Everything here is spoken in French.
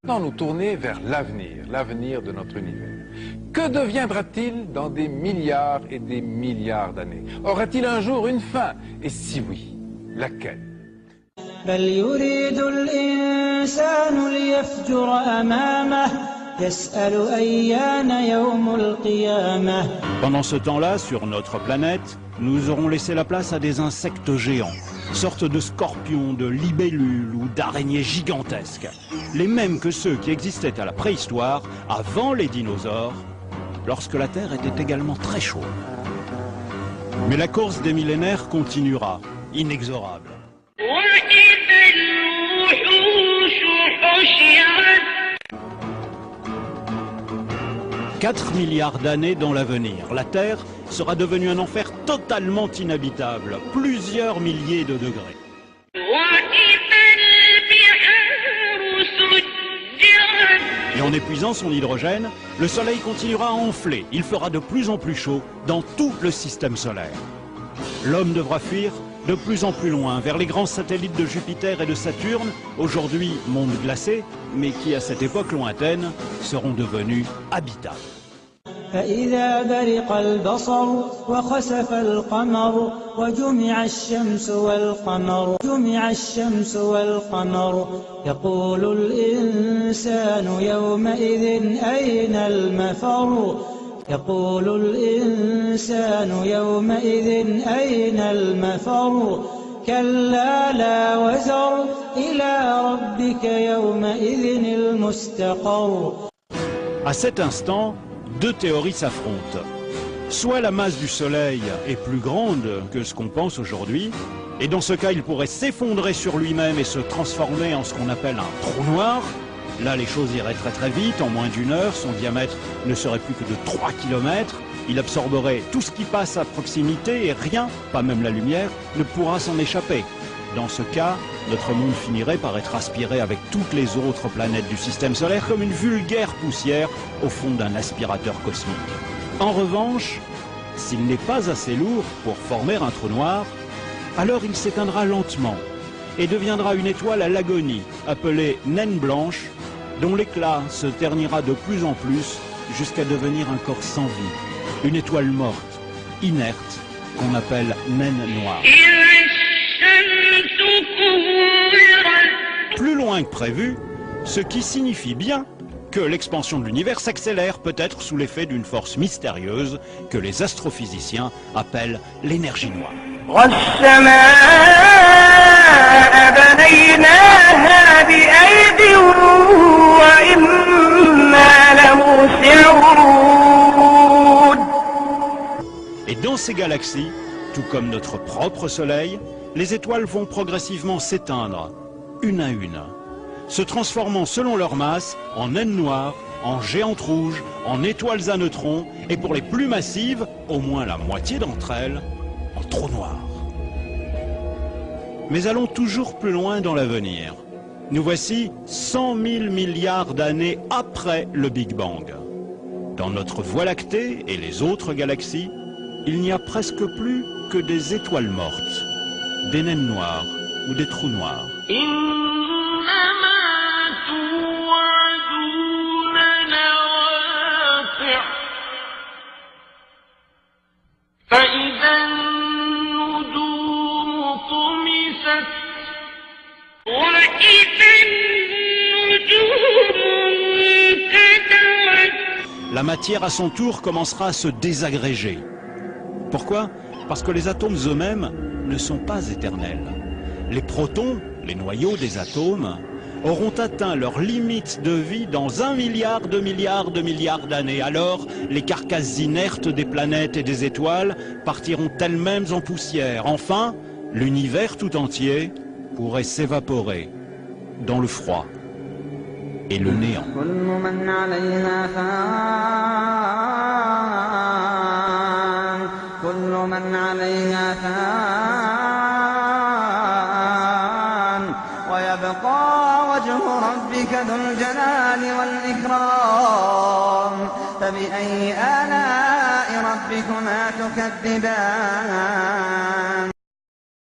Maintenant, nous tourner vers l'avenir de notre univers. Que deviendra-t-il dans des milliards et des milliards d'années? Aura-t-il un jour une fin? Et si oui, laquelle? بل يريد الإنسان ليفجر أمامه يسأل أيان يوم القيامة. Pendant ce temps-là, sur notre planète, nous aurons laissé la place à des insectes géants, sortes de scorpions, de libellules ou d'araignées gigantesques, les mêmes que ceux qui existaient à la préhistoire, avant les dinosaures, lorsque la Terre était également très chaude. Mais la course des millénaires continuera, inexorable. 4 milliards d'années dans l'avenir, la Terre sera devenue un enfer totalement inhabitable, plusieurs milliers de degrés. Et en épuisant son hydrogène, le Soleil continuera à enfler. Il fera de plus en plus chaud dans tout le système solaire. L'homme devra fuir de plus en plus loin, vers les grands satellites de Jupiter et de Saturne, aujourd'hui monde glacé, mais qui à cette époque lointaine seront devenus habitables. فإذا برق البصر وخسف القمر وجمع الشمس والقمر يقول الإنسان يومئذ أين المفر كلا لا وزر إلى ربك يومئذ المستقر. À cet instant, deux théories s'affrontent. Soit la masse du Soleil est plus grande que ce qu'on pense aujourd'hui, et dans ce cas il pourrait s'effondrer sur lui-même et se transformer en ce qu'on appelle un trou noir. Là les choses iraient très très vite, en moins d'une heure, son diamètre ne serait plus que de 3 km, il absorberait tout ce qui passe à proximité et rien, pas même la lumière, ne pourra s'en échapper. Dans ce cas, notre monde finirait par être aspiré avec toutes les autres planètes du système solaire comme une vulgaire poussière au fond d'un aspirateur cosmique. En revanche, s'il n'est pas assez lourd pour former un trou noir, alors il s'éteindra lentement et deviendra une étoile à l'agonie, appelée naine blanche, dont l'éclat se ternira de plus en plus jusqu'à devenir un corps sans vie, une étoile morte, inerte, qu'on appelle naine noire. Plus loin que prévu, ce qui signifie bien que l'expansion de l'univers s'accélère peut-être sous l'effet d'une force mystérieuse que les astrophysiciens appellent l'énergie noire. Et dans ces galaxies, tout comme notre propre Soleil, les étoiles vont progressivement s'éteindre, une à une, se transformant selon leur masse en naines noires, en géantes rouges, en étoiles à neutrons, et pour les plus massives, au moins la moitié d'entre elles, en trous noirs. Mais allons toujours plus loin dans l'avenir. Nous voici 100 000 milliards d'années après le Big Bang. Dans notre Voie lactée et les autres galaxies, il n'y a presque plus que des étoiles mortes, des naines noires ou des trous noirs. La matière à son tour commencera à se désagréger. Pourquoi? Parce que les atomes eux-mêmes ne sont pas éternels. Les protons, les noyaux des atomes, auront atteint leur limite de vie dans 1 milliard de milliards de milliards d'années. Alors, les carcasses inertes des planètes et des étoiles partiront elles-mêmes en poussière. Enfin, l'univers tout entier pourrait s'évaporer dans le froid et le néant. فبأي آلاء ربكما تكذبان